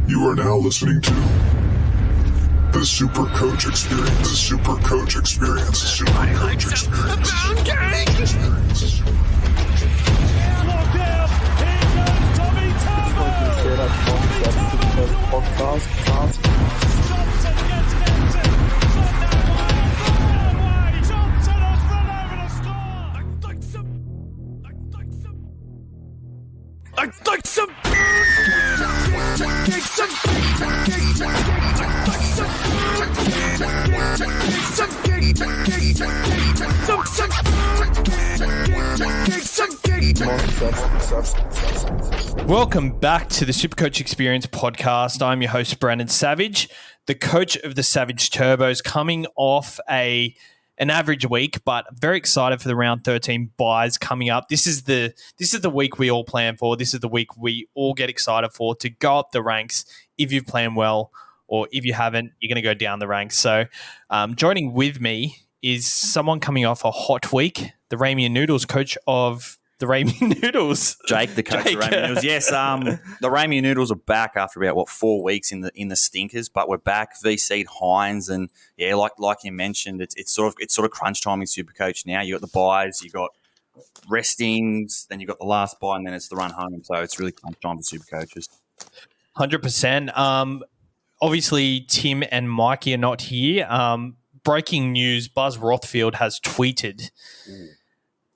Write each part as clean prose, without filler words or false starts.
You are now listening to the Super Coach Experience. The Super Coach Experience. The Super Coach Experience. Welcome back to the Supercoach Experience podcast. I'm your host, Brandon Savage, the coach of the Savage Turbos, coming off an average week, but very excited for the round 13 buys coming up. This is the week we all plan for. This is the week we all get excited for, to go up the ranks. If you've planned well, or if you haven't, you're going to go down the ranks. So joining with me is someone coming off a hot week, the Ramey and Noodles coach of the Ramey Noodles. Jake, the coach of Ramey Noodles. Yes, the Ramey Noodles are back after about 4 weeks in the stinkers, but we're back. VC'd Hines, and yeah, like you mentioned, it's sort of crunch time in Supercoach now. You got the buys, you got restings, then you got the last buy, and then it's the run home. So it's really crunch time for Supercoaches. 100%. Obviously, Tim and Mikey are not here. Breaking news: Buzz Rothfield has tweeted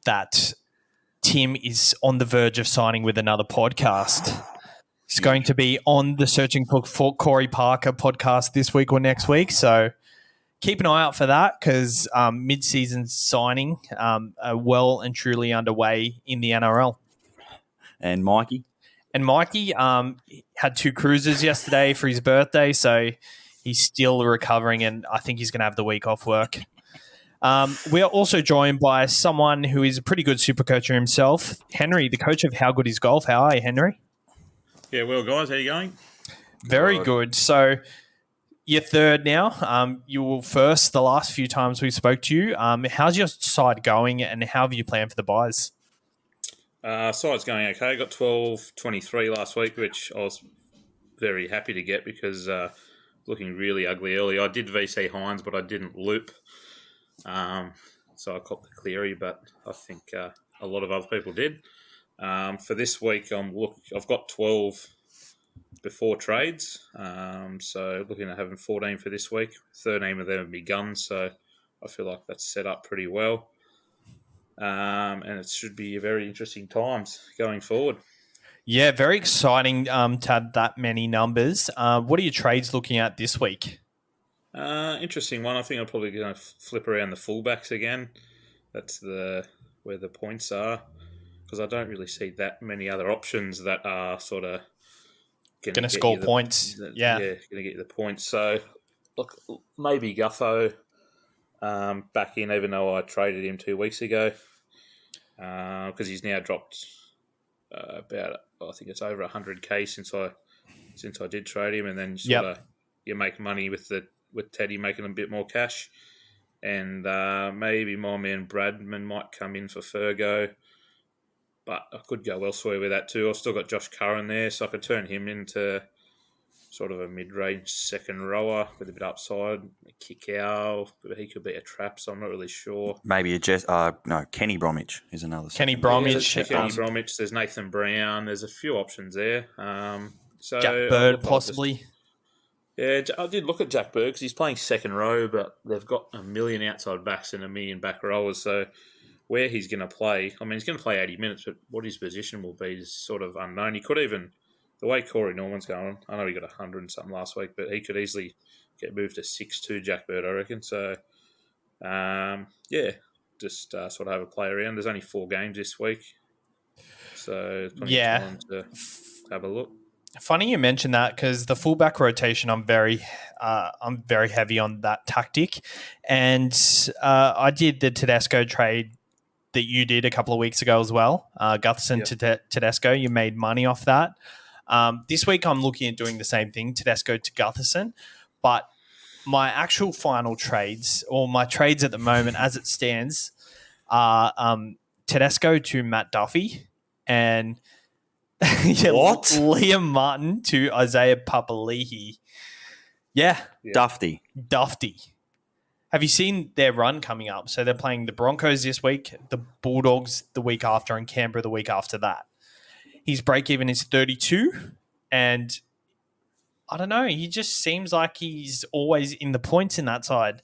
that Tim is on the verge of signing with another podcast. He's going to be on the Searching for Corey Parker podcast this week or next week. So keep an eye out for that, because mid-season signing are well and truly underway in the NRL. And Mikey had 2 cruises yesterday for his birthday, so he's still recovering, and I think he's going to have the week off work. We are also joined by someone who is a pretty good super coacher himself, Henry, the coach of How Good Is Golf. How are you, Henry? Yeah, well, guys, how you going? Very good. So you're third now. You were first the last few times we spoke to you. How's your side going, and how have you planned for the buys? Side's going okay. I got 12.23 last week, which I was very happy to get because looking really ugly early. I did VC Hines, but I didn't loop. So I caught the Cleary, but I think a lot of other people did. For this week, I've got 12 before trades. So looking at having 14 for this week. 13 of them have begun, so I feel like that's set up pretty well. And it should be very interesting times going forward. Yeah, very exciting to have that many numbers. What are your trades looking at this week? Interesting one. I think I'm probably going to flip around the fullbacks again. That's where the points are, because I don't really see that many other options that are sort of going to score points. Going to get you the points. So, look, maybe Gutho back in, even though I traded him 2 weeks ago, because he's now dropped about, I think it's over 100k since I did trade him, and then you make money with Teddy making a bit more cash, and maybe my man Bradman might come in for Fergo, but I could go elsewhere with that too. I've still got Josh Curran there, so I could turn him into sort of a mid-range second rower with a bit upside, a kick out, but he could be a trap, so I'm not really sure. maybe Kenny Bromwich is another. Kenny Bromwich. Kenny Bromwich. There's Nathan Brown. There's a few options there. So Jack Bird, possibly. Yeah, I did look at Jack Bird because he's playing second row, but they've got a million outside backs and a million back rowers. So where he's going to play, I mean, he's going to play 80 minutes, but what his position will be is sort of unknown. He could even, the way Corey Norman's going, I know he got 100 and something last week, but he could easily get moved to 6'2", Jack Bird, I reckon. So, just sort of have a play around. There's only 4 games this week, so plenty of time to have a look. Funny you mentioned that, because the fullback rotation, I'm very heavy on that tactic, and I did the Tedesco trade that you did a couple of weeks ago as well. Gutherson to Tedesco, you made money off that. This week I'm looking at doing the same thing, Tedesco to Gutherson, but my actual final trades, or my trades at the moment as it stands, are Tedesco to Matt Duffy, and Yeah, What? Liam Martin to Isaiah Papali'i. Yeah, Dufty. Dufty. Have you seen their run coming up? So they're playing the Broncos this week, the Bulldogs the week after, and Canberra the week after that. His break even is 32, and I don't know. He just seems like he's always in the points in that side.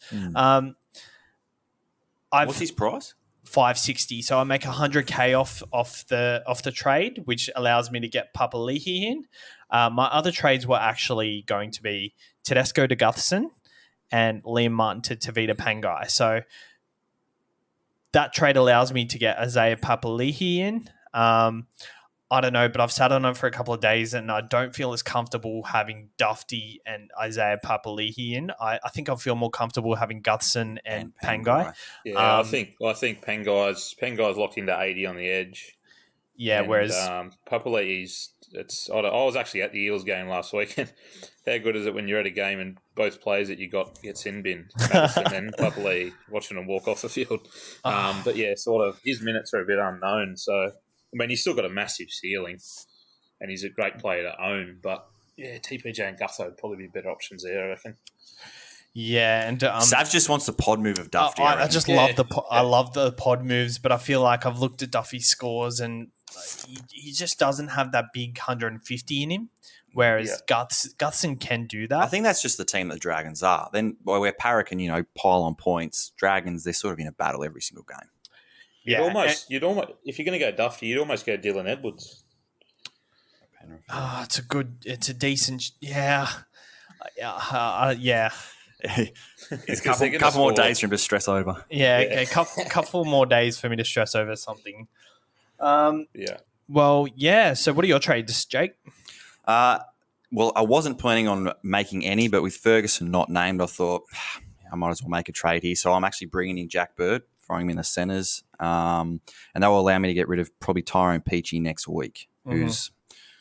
What's his price? 560. So I make 100K off the trade, which allows me to get Papali'i in. My other trades were actually going to be Tedesco to Gutherson and Liam Martin to Tavita Pangai. So that trade allows me to get Isaiah Papali'i in. I don't know, but I've sat on it for a couple of days and I don't feel as comfortable having Dufty and Isaiah Papali'i in. I think I'll feel more comfortable having Gutherson and Pangai. Yeah, I think Pangai's locked into 80 on the edge. Yeah, and, whereas Papali'i's I was actually at the Eels game last weekend. How good is it when you're at a game and both players that you got get sin bin, Madison and Papali'i, watching them walk off the field? But yeah, sort of his minutes are a bit unknown. So I mean, he's still got a massive ceiling, and he's a great player to own. But yeah, TPJ and Gutho would probably be better options there, I reckon. Yeah, and Sav just wants the pod move of Duffy. I just love I love the pod moves, but I feel like I've looked at Duffy's scores and he just doesn't have that big 150 in him. Whereas Gutherson can do that. I think that's just the team that the Dragons are. Then where Para can, pile on points, Dragons, they're sort of in a battle every single game. You'd almost, if you're going to go Duffy, you'd almost go Dylan Edwards. It's a decent, yeah. It's a couple more days for him to stress over. Yeah. A couple more days for me to stress over something. Yeah. Well, yeah. So what are your trades, Jake? Well, I wasn't planning on making any, but with Ferguson not named, I thought I might as well make a trade here. So I'm actually bringing in Jack Bird, throwing him in the centres, and that will allow me to get rid of probably Tyrone Peachy next week, who's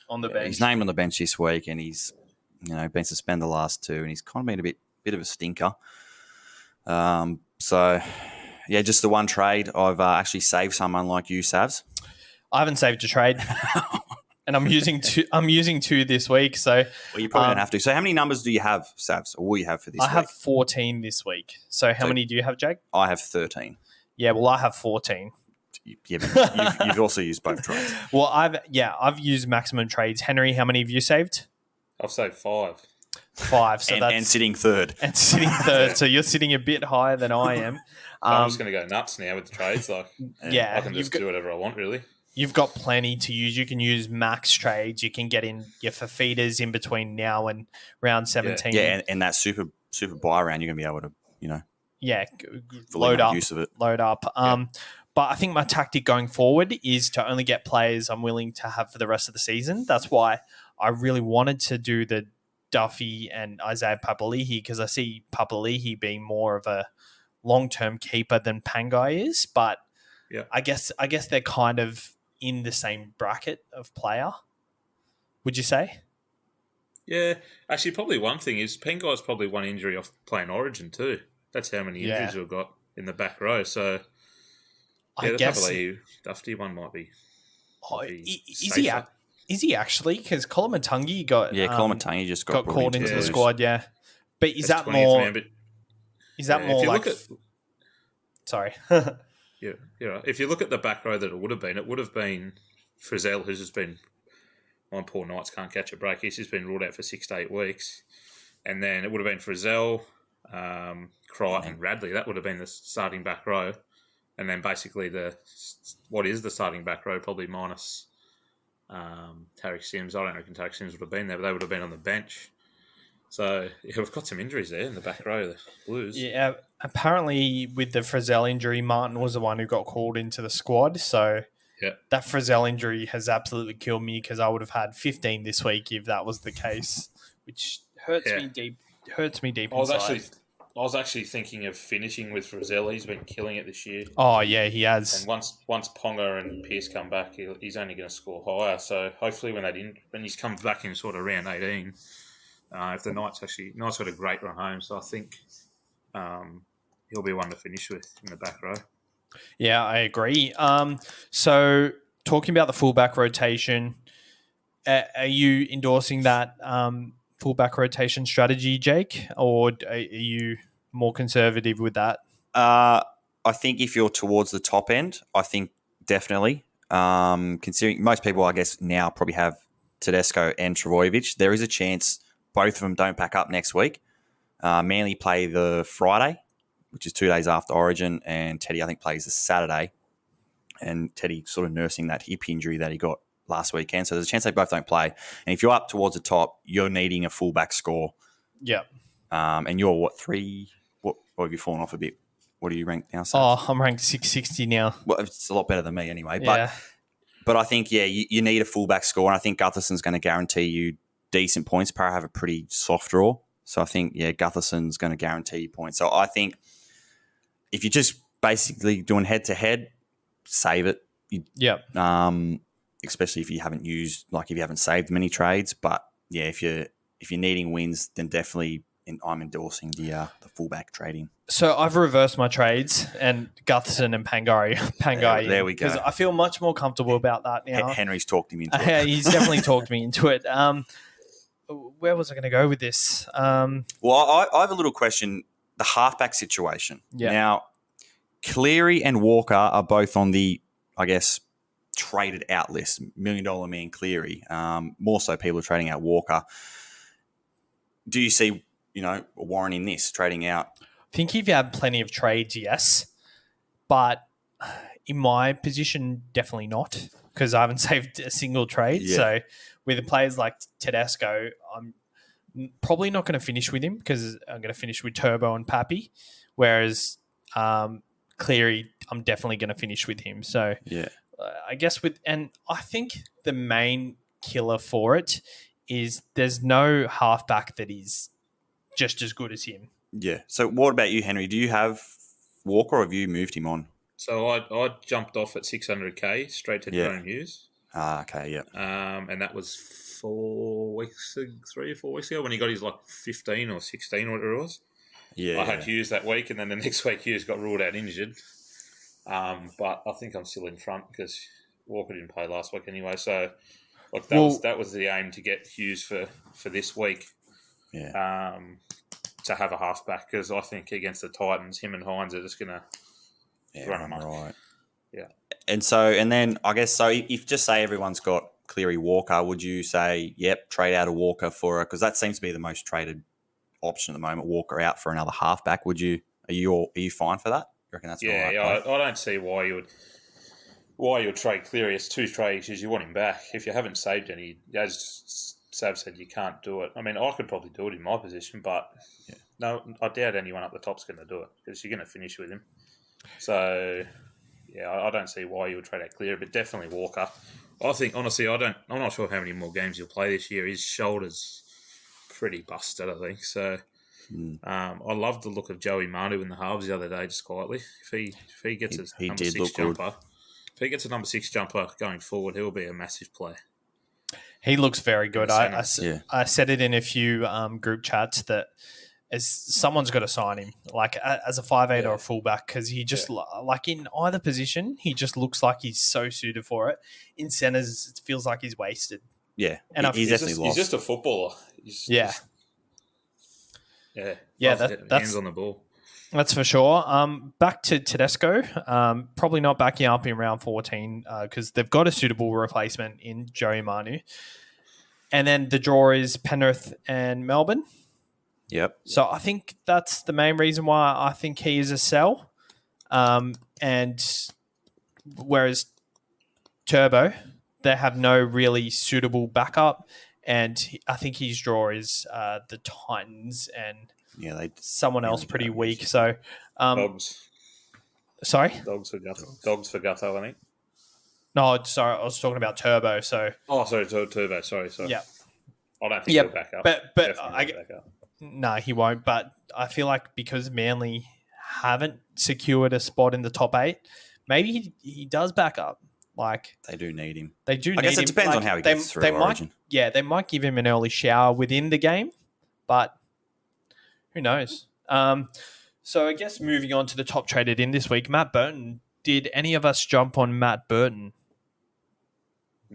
on the bench. He's named on the bench this week, and he's been suspended the last two, and he's kind of been a bit of a stinker. So yeah, just the one trade. I've actually saved some, unlike you, Savs. I haven't saved a trade. And I'm using two this week. So well, you probably don't have to. So how many numbers do you have, Savs, or will you have for this week? I have 14 this week. So how many do you have, Jake? I have 13. Yeah, well, I have 14. Yeah, but you've also used both trades. Well, I've used maximum trades. Henry, how many have you saved? I've saved 5. 5. So and sitting third. And sitting third. So you're sitting a bit higher than I am. I'm just going to go nuts now with the trades. I can just do whatever I want, really. You've got plenty to use. You can use max trades. You can get in your Fafitas in between now and round 17. Yeah, and that super buy round, you're going to be able to, load up. Use of it. Load up. But I think my tactic going forward is to only get players I'm willing to have for the rest of the season. That's why I really wanted to do the Duffy and Isaiah Papali'i, because I see Papali'i being more of a long-term keeper than Pangai is. But I guess they're kind of in the same bracket of player, would you say? Yeah. Actually, probably one thing is Pengai's probably one injury off playing Origin too. That's how many injuries we've got in the back row. So, the Papali'i Duffy one might be. Is he actually? Because Kolomatangi got Kolomatangi just got called into the squad. Yeah, but is that more? Man, but, is that more like? Sorry. Yeah. If you look at the back row that it would have been Frizzell, who's just been on poor nights, can't catch a break. He's just been ruled out for 6 to 8 weeks, and then it would have been Frizzell, Crichton, and Radley. That would have been the starting back row, and then basically what is the starting back row probably minus Tarek Sims. I don't reckon Tarek Sims would have been there, but they would have been on the bench. So, we've got some injuries there in the back row, the Blues. Yeah, apparently with the Frizzell injury, Martin was the one who got called into the squad. So that Frizzell injury has absolutely killed me, because I would have had 15 this week if that was the case, which hurts me deep. Hurts me deep inside. I was actually thinking of finishing with Frizzell. He's been killing it this year. Oh, yeah, he has. And once Ponga and Pearce come back, he's only going to score higher. So hopefully when he's come back in sort of round 18... if the Knights got a great run home, so I think he'll be one to finish with in the back row. Yeah, I agree. So talking about the fullback rotation, Are you endorsing that fullback rotation strategy, Jake, or are you more conservative with that? I think if you're towards the top end, I think definitely. Considering most people, I guess, now probably have Tedesco and Travojevic, there is a chance both of them don't back up next week. Manly play the Friday, which is 2 days after Origin, and Teddy, I think, plays the Saturday. And Teddy sort of nursing that hip injury that he got last weekend. So there's a chance they both don't play. And if you're up towards the top, you're needing a fullback score. Yeah. And you're what, 3? What have you fallen off a bit? What do you rank now? Oh, I'm ranked 660 now. Well, it's a lot better than me anyway. Yeah. But I think, you need a fullback score, and I think Gutherson's going to guarantee you decent points. Para have a pretty soft draw. So I think, Gutherson's going to guarantee you points. So I think if you're just basically doing head-to-head, save it. Yeah. Especially if you haven't if you haven't saved many trades. But, if you're needing wins, then definitely I'm endorsing the fullback trading. So I've reversed my trades and Gutherson and Pangai. There we go. Because I feel much more comfortable about that now. Henry's talked him into it. He's definitely talked me into it. Where was I going to go with this? Well, I have a little question. The halfback situation. Yeah. Now, Cleary and Walker are both on the, I guess, traded out list. $1 million man Cleary. More so people are trading out Walker. Do you see, Warren in this, trading out? I think if you have plenty of trades, yes. But in my position, definitely not, because I haven't saved a single trade. Yeah. So with players like Tedesco, I'm probably not going to finish with him because I'm going to finish with Turbo and Pappy. Whereas Cleary, I'm definitely going to finish with him. So I guess and I think the main killer for it is there's no halfback that is just as good as him. Yeah. So what about you, Henry? Do you have Walker or have you moved him on? So I jumped off at 600k straight to Jerome Hughes. Okay, yeah. And that was 3 or 4 weeks ago when he got his 15 or 16 or whatever it was. Yeah. I had Hughes that week, and then the next week Hughes got ruled out injured. But I think I'm still in front because Walker didn't play last week anyway. So that was the aim, to get Hughes for this week. Yeah. To have a halfback, because I think against the Titans, him and Hines are just going to run amok. Right. Yeah. And then I guess, so if just say everyone's got Cleary Walker, would you say, trade out a Walker because that seems to be the most traded option at the moment, Walker out for another halfback. Are you fine for that? You reckon that's all right? Yeah, I don't see why you would trade Cleary. It's 2 trades because you want him back. If you haven't saved any, as Sav said, you can't do it. I mean, I could probably do it in my position, but no, I doubt anyone up the top's going to do it because you're going to finish with him. So, I don't see why you would trade out Cleary, but definitely Walker. I think, honestly, I'm not sure how many more games he'll play this year. His shoulder's pretty busted, I think. So, I love the look of Joey Manu in the halves the other day, just quietly. If he gets a number 6 jumper, if he gets a number 6 jumper going forward, he'll be a massive play. He looks very good. I said it in a few group chats that someone's got to sign him, as a 5'8" or a fullback, because he just in either position, he just looks like he's so suited for it. In centers, it feels like he's wasted. Yeah, and he's definitely lost. He's just a footballer. That's hands on the ball. That's for sure. Back to Tedesco. Probably not backing up in round 14 because they've got a suitable replacement in Joey Manu. And then the draw is Penrith and Melbourne. Yep. So I think that's the main reason why I think he is a sell. And whereas Turbo, they have no really suitable backup. And I think his draw is the Titans and someone else pretty weak. So, Dogs. Sorry? Dogs for Gutho, I think. No, sorry, I was talking about Turbo. So. Oh, sorry, Turbo. Sorry. Yeah. I don't think he'll back up. But back up. No, he won't. But I feel like because Manly haven't secured a spot in the top 8, maybe he does back up. They do need him. They do. I guess it depends on how he gets through Origin. They might give him an early shower within the game, but who knows? So I guess moving on to the top traded in this week, Matt Burton. Did any of us jump on Matt Burton?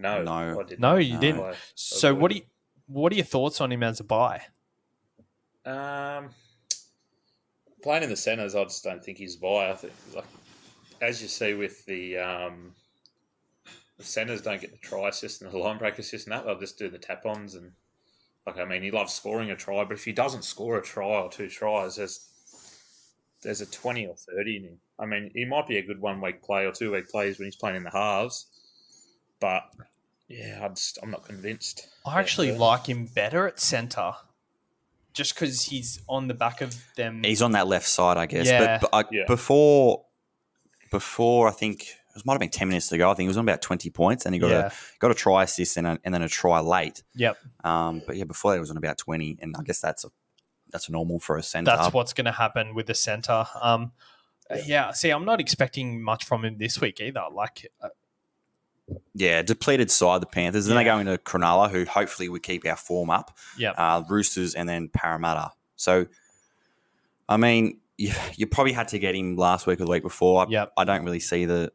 No, No. I did No, not. you No. didn't. I So avoided what are your thoughts on him as a buy? Playing in the centres, I just don't think he's buy. I think, like, as you see with the centres don't get the try assist and the line break assist and that, they'll just do the tap-ons. And, he loves scoring a try, but if he doesn't score a try or two tries, there's a 20 or 30 in him. He might be a good 1 week play or 2 week plays when he's playing in the halves, but yeah, I'm not convinced. I actually like him better at centre, just because he's on the back of them. He's on that left side, I guess. Yeah. But before I think it might have been 10 minutes to go. I think he was on about 20 points, and he got a try assist and then a try late. Yep. But yeah, before that, he was on about 20, and I guess that's normal for a centre. That's what's going to happen with the centre. See, I'm not expecting much from him this week either. Depleted side, the Panthers. Then they go into Cronulla, who hopefully would keep our form up. Yep. Roosters and then Parramatta. So, you probably had to get him last week or the week before. Yep. I don't really see the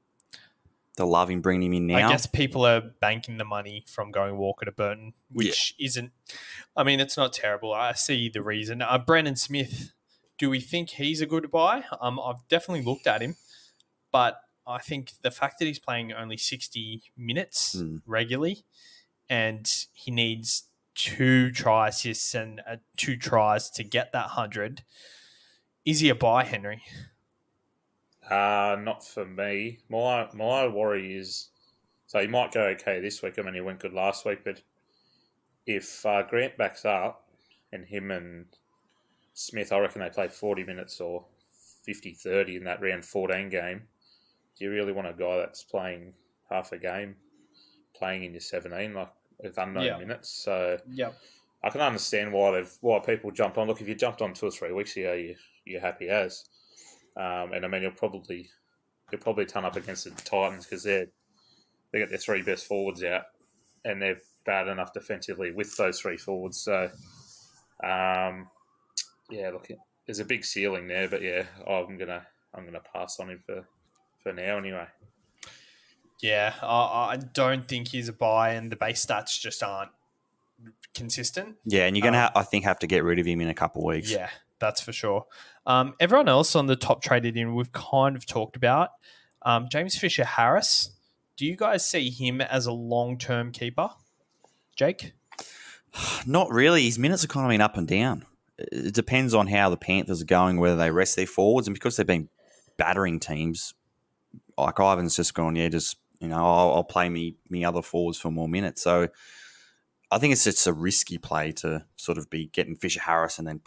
love in bringing him in now. I guess people are banking the money from going Walker to Burton, which isn't. It's not terrible. I see the reason. Brandon Smith, do we think he's a good buy? I've definitely looked at him, but I think the fact that he's playing only 60 minutes regularly, and he needs 2 try assists and 2 tries to get that 100. Is he a buy, Henry? Not for me. My worry is, so he might go okay this week. He went good last week, but if Grant backs up and him and Smith, I reckon they play 40 minutes or 50-30 in that round 14 game. Do you really want a guy that's playing half a game, playing in your 17, with unknown minutes? So I can understand why people jump on. Look, if you jumped on 2 or 3 weeks ago, you're happy as. You'll probably turn up against the Titans because they got their 3 best forwards out, and they're bad enough defensively with those 3 forwards. So, there's a big ceiling there, but I'm gonna pass on him for now anyway. Yeah, I don't think he's a buy, and the base stats just aren't consistent. Yeah, and you're gonna have to get rid of him in a couple of weeks. Yeah, that's for sure. Everyone else on the top traded in, we've kind of talked about. James Fisher-Harris, do you guys see him as a long-term keeper? Jake? Not really. His minutes are kind of been up and down. It depends on how the Panthers are going, whether they rest their forwards, and because they've been battering teams, like Ivan's just gone, I'll play me other forwards for more minutes. So I think it's just a risky play to sort of be getting Fisher-Harris and then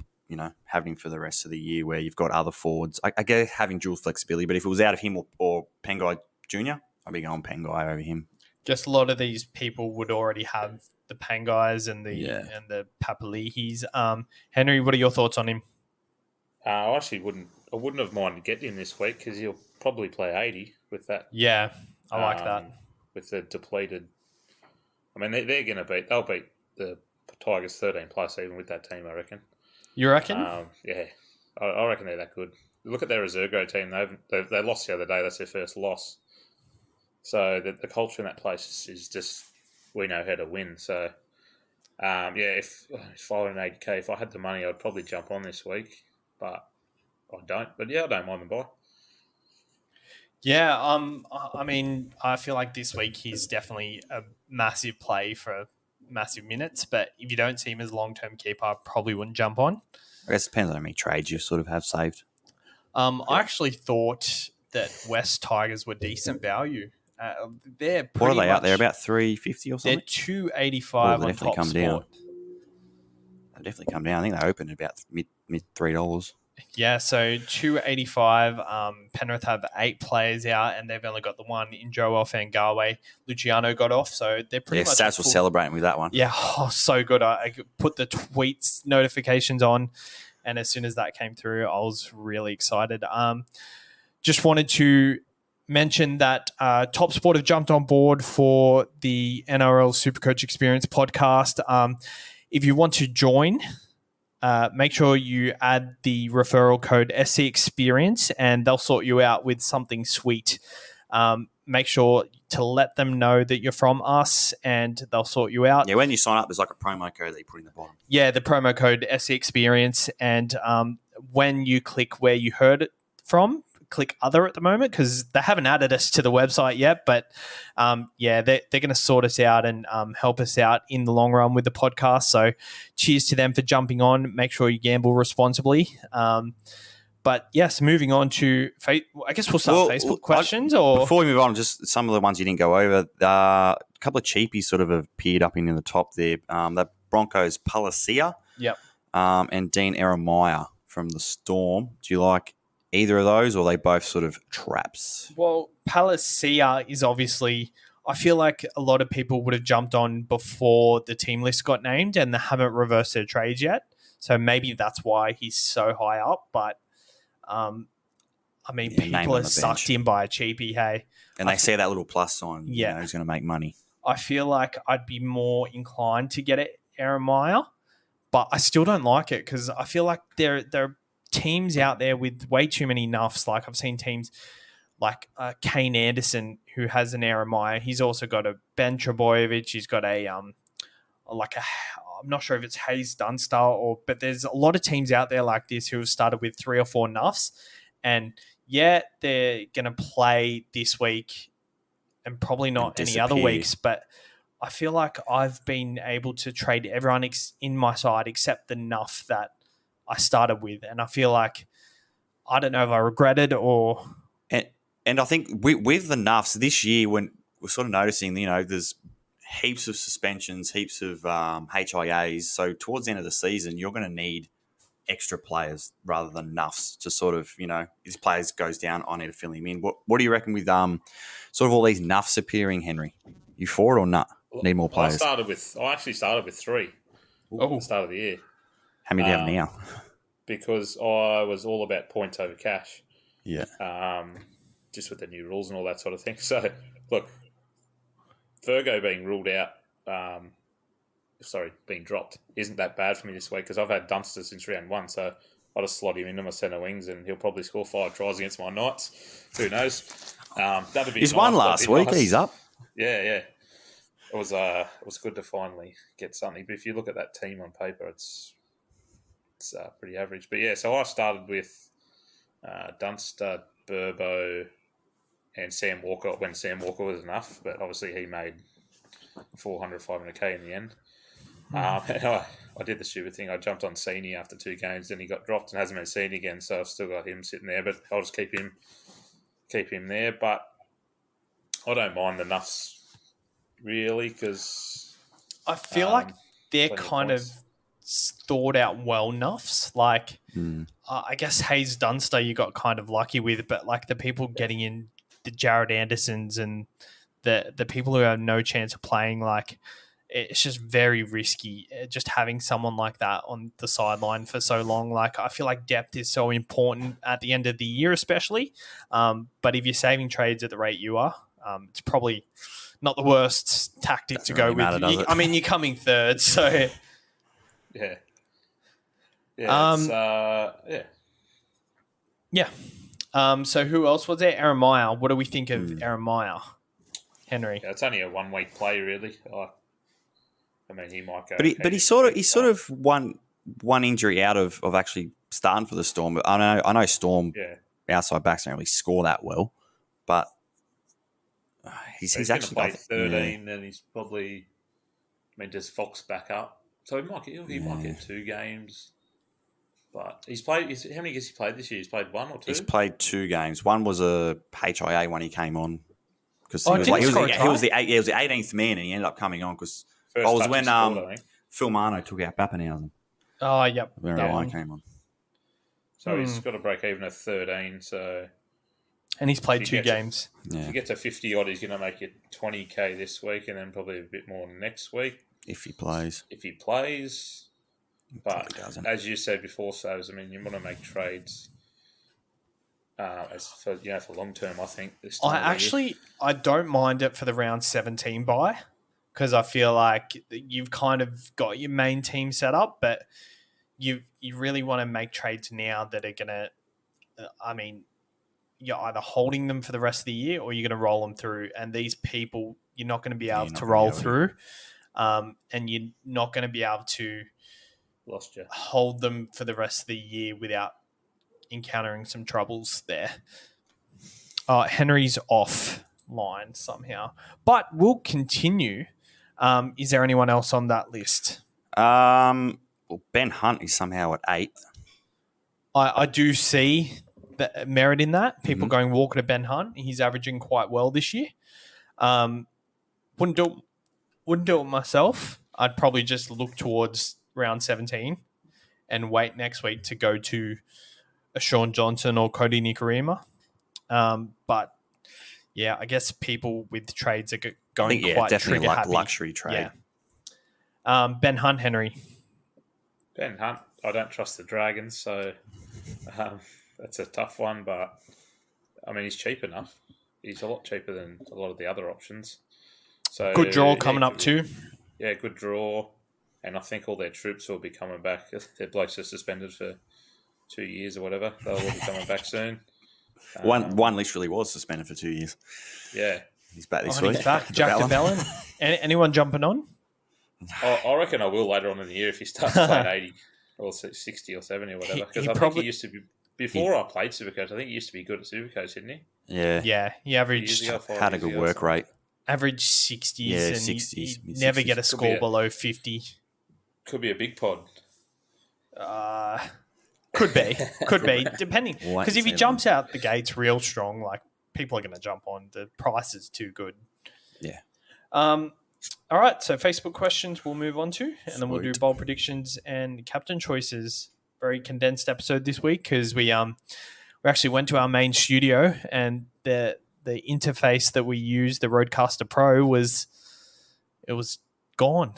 having him for the rest of the year where you've got other forwards. I get having dual flexibility, but if it was out of him or Pengai Jr., I'd be going Pengai over him. Just a lot of these people would already have the Pangais and the Papalihis. Henry, what are your thoughts on him? I actually wouldn't have minded getting him this week because he'll probably play 80 with that. Yeah, I like that. With the depleted. They'll beat the Tigers 13 plus even with that team, I reckon. You reckon? I reckon they're that good. Look at their reserve grade team. They lost the other day. That's their first loss. So the culture in that place is just, we know how to win. So, if I were an 80K, if I had the money, I'd probably jump on this week. But I don't. But I don't mind the buy. Yeah, I feel like this week he's definitely a massive play for massive minutes. But if you don't see him as a long-term keeper, I probably wouldn't jump on. I guess it depends on how many trades you sort of have saved. I actually thought that West Tigers were decent value. They're what are they out there? About 350 or something? They're 285 on Top Sport. They definitely come down. I think they opened at about mid $3. Yeah, so 285. Penrith have 8 players out, and they've only got the one in Joel Fangawe. Luciano got off, so they're pretty much. Stats were celebrating with that one. Yeah, so good. I put the tweets notifications on, and as soon as that came through, I was really excited. Just wanted to mention that Top Sport have jumped on board for the NRL Supercoach Experience podcast. If you want to join, make sure you add the referral code SC Experience, and they'll sort you out with something sweet. make sure to let them know that you're from us and they'll sort you out. Yeah, when you sign up, there's like a promo code that you put in the bottom. Yeah, the promo code SC Experience. And when you click where you heard it from, click other at the moment because they haven't added us to the website yet. But they're going to sort us out and help us out in the long run with the podcast. So cheers to them for jumping on. Make sure you gamble responsibly. But yes, moving on to, I guess we'll start Facebook questions. Before we move on, just some of the ones you didn't go over. A couple of cheapies sort of appeared up in the top there. The Broncos Palacia, Yep. And Dean Eremiah from the Storm. Do you like either of those, or are they both sort of traps? Well, Palacia is obviously, I feel like a lot of people would have jumped on before the team list got named and they haven't reversed their trades yet. So maybe that's why he's so high up. But people are sucked in by a cheapie, hey. And they see that little plus sign. Yeah. Who's going to make money. I feel like I'd be more inclined to get it, Eremiah, but I still don't like it because I feel like there are teams out there with way too many nuffs. Like I've seen teams like Kane Anderson who has an Eremiah. He's also got a Ben Trebojevic. He's got I'm not sure if it's Hayes Dunster but there's a lot of teams out there like this who have started with 3 or 4 nuffs, and they're going to play this week and probably not any other weeks. But I feel like I've been able to trade everyone in my side except the nuff that I started with, and I feel like I don't know if I regret it or. And I think with the nuffs this year, when we're sort of noticing, there's heaps of suspensions, heaps of HIAs. So towards the end of the season, you're going to need extra players rather than nuffs to sort of, his players goes down, I need to fill him in. What do you reckon with sort of all these nuffs appearing, Henry? You for it or not? Need more players? I actually started with 3 at the start of the year. How many do you have now? Because I was all about points over cash. Yeah. Just with the new rules and all that sort of thing. So, look, Virgo being ruled out, being dropped, isn't that bad for me this week because I've had Dunster since round 1, so I'll just slot him into my centre wings and he'll probably score 5 tries against my Knights. Who knows? That'd be He's nice, won last week. Nice. He's up. Yeah. It was good to finally get something. But if you look at that team on paper, it's pretty average. But yeah, so I started with Dunster, Burbo, and Sam Walker when Sam Walker was enough. But obviously he made 400, 500k in the end. And I did the stupid thing. I jumped on Senior after 2 games, then he got dropped and hasn't been seen again. So I've still got him sitting there, but I'll just keep him there. But I don't mind the nuffs really because I feel like they're kind of thought out well nuffs. Like I guess Hayes Dunster you got kind of lucky with, but like the people getting in the Jared Andersons and the people who have no chance of playing, like it's just very risky just having someone like that on the sideline for so long. Like I feel like depth is so important at the end of the year especially, but if you're saving trades at the rate you are, it's probably not the worst tactic to go with. You're coming third, so yeah. So who else was there? Eremiah. What do we think of Eremiah, Henry? Yeah, it's only a 1 week play, really. He might go. But he's sort of one injury out of actually starting for the Storm. But I know Storm outside backs don't really score that well, but he's actually going to play 13, and he's probably. Does Fox back up? So he might get 2 games. But he's played. How many games he played this year? He's played 1 or 2. He's played 2 games. One was a HIA when he came on because he was the 18th man, and he ended up coming on because it was when Phil Marno took out Pappenhausen. Oh, yep. Where I came on. So he's got to break even at 13. And he's played 2 games. If he gets to 50 odd, he's going to make it 20k this week, and then probably a bit more next week if he plays. But as you said before, Savs, you want to make trades for long term. I think this time I don't mind it for the round 17 bye because I feel like you've kind of got your main team set up, but you really want to make trades now that are gonna. you're either holding them for the rest of the year or you're going to roll them through. And these people, you're not going to be able to roll through, and you're not going to be able to Lost you. hold them for the rest of the year without encountering some troubles there. Henry's offline somehow, but we'll continue. Is there anyone else on that list? Well, Ben Hunt is somehow at 8th. I do see the merit in that. People going Walker to Ben Hunt. He's averaging quite well this year. Wouldn't do it myself. I'd probably just look towards round 17 and wait next week to go to a Sean Johnson or Cody Nikorima. But yeah, I guess people with trades are going quite definitely trigger happy. Luxury trade. Yeah. Ben Hunt, Henry. Ben Hunt, I don't trust the Dragons, so that's a tough one. But I mean, he's cheap enough. He's a lot cheaper than a lot of the other options. So Good draw coming up too. Yeah, good draw. And I think all their troops will be coming back. Their blokes are suspended for 2 years or whatever. They'll all be coming back soon. One literally was suspended for 2 years. Yeah. He's back this week. He's back. Jack DeBellin. Anyone jumping on? I reckon I will later on in the year if he starts playing 80 or 60 or 70 or whatever. Because I think he used to be, before I played Supercoach, I think he used to be good at Supercoach, didn't he? Yeah. Yeah, he averaged Had a good work rate. Average 60s. Yeah, and 60s, he'd mid-60s. never get a score below 50. Could be a big pod. Could be, depending. We'll wait Because and if he see jumps out the gates real strong, like people are going to jump on. The price is too good. Yeah. All right, so Facebook questions we'll move on to, and then we'll do Sweet. bold predictions and captain choices. Very condensed episode this week because we actually went to our main studio, and the interface that we used, the Rodecaster Pro, was gone.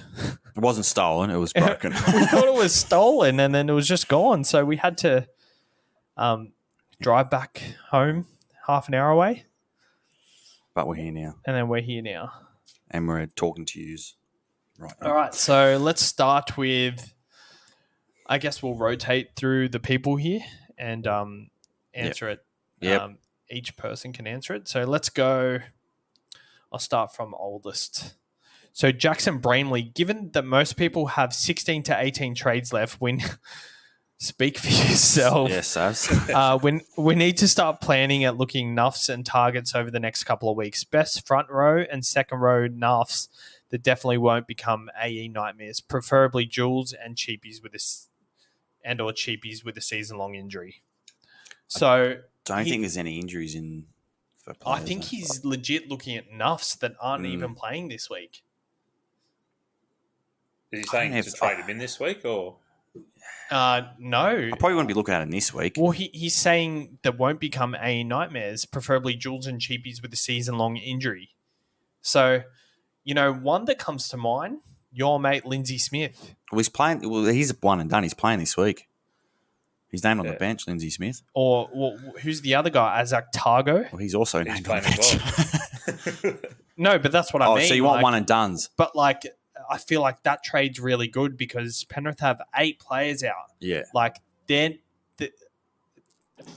It wasn't stolen. It was broken. We thought it was stolen, and then it was just gone. So we had to drive back home half an hour away, But we're here now. and then we're here now. And we're talking to yous right now. All right, so let's start with, I guess we'll rotate through the people here and answer it. Yep. Each person can answer it. So let's go. I'll start from oldest. So Jackson Brainley, given that most people have 16 to 18 trades left, speak for yourself. Yes, Savs. We need to start planning at looking nuffs and targets over the next couple of weeks. Best front row and second row nuffs that definitely won't become AE nightmares, preferably Jules and cheapies with a season-long injury. So Don't think there's any injuries in for I players. think he's legit looking at nuffs that aren't even playing this week. Is he saying to trade him in this week or? No. I probably wouldn't be looking at it this week. Well, he's saying that won't become AE nightmares, preferably Jules and cheapies with a season-long injury. So, one that comes to mind, your mate Lindsay Smith. Well, he's playing. Well, he's one and done. He's playing this week. He's named on the bench, Lindsay Smith. Or who's the other guy? Isaac Targo? Well, he's also He's named on playing the as bench. well. No, but that's what I mean. So you want like, one and dones? But I feel like that trade's really good because Penrith have 8 players out. Yeah. Like then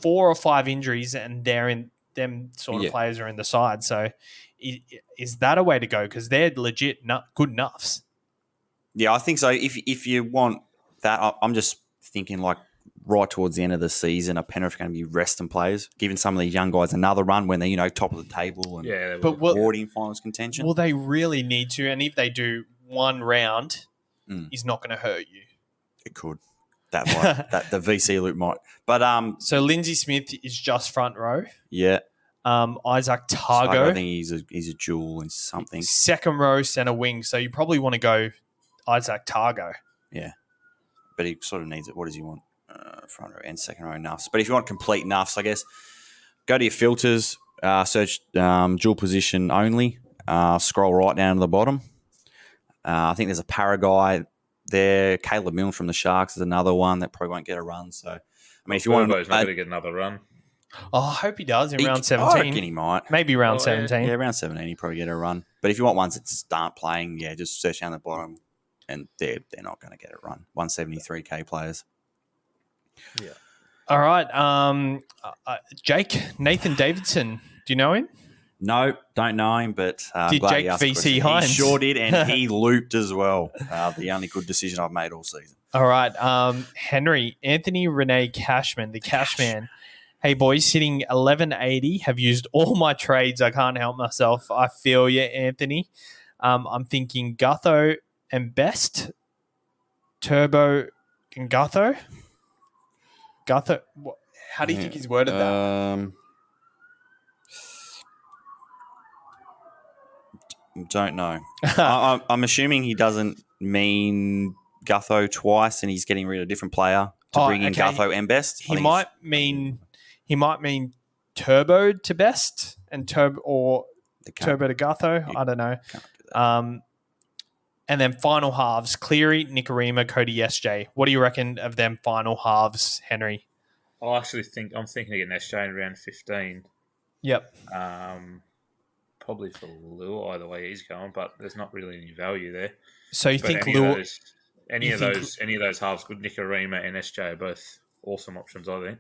4 or 5 injuries, and they're in them sort of players are in the side. So is that a way to go? Because they're legit good nuffs. Yeah, I think so. If you want that, I'm just thinking like right towards the end of the season, are Penrith going to be resting players, giving some of these young guys another run when they're top of the table and already in finals contention? Well, they really need to, and if they do one round, is not going to hurt you. It could. That the VC loop might. But so Lindsay Smith is just front row. Yeah. Isaac Targo. I think he's a jewel and something. Second row centre wing. So you probably want to go Isaac Targo. Yeah. But he sort of needs it. What does he want? Front row and second row nuffs. But if you want complete nuffs, I guess, go to your filters, search dual position only, scroll right down to the bottom. I think there's a para guy there. Caleb Milne from the Sharks is another one that probably won't get a run. So, I mean, if you want to... He's not going to get another run. Oh, I hope he does in round I 17. reckon he might. Maybe round 17. Yeah, round 17 he probably get a run. But if you want ones that start playing, just search down the bottom and they're not going to get a run. 173k players. Yeah. All right. Jake, Nathan Davidson. Do you know him? No, don't know him, but I'm Did glad Jake he asked the VC question. Hines? He sure did, and he looped as well. The only good decision I've made all season. All right. Henry, Anthony Renee Cashman, the Cashman. Hey, boys, sitting 1180. Have used all my trades. I can't help myself. I feel you, Anthony. I'm thinking Gutho and Best. Turbo and Gutho. Gutho. How do you think he's worded that? Don't know. I'm assuming he doesn't mean Gutho twice, and he's getting rid of a different player to bring in Gutho and Best. He might mean Turbo to Best and Turbo to Gutho. I don't know. And then final halves: Cleary, Nicarima, Cody, SJ. What do you reckon of them final halves, Henry? I'm thinking of getting SJ in round 15. Yep. Probably for Luai the way he's going, but there's not really any value there. So you think any of those halves, good Nicarima and SJ are both awesome options, I think.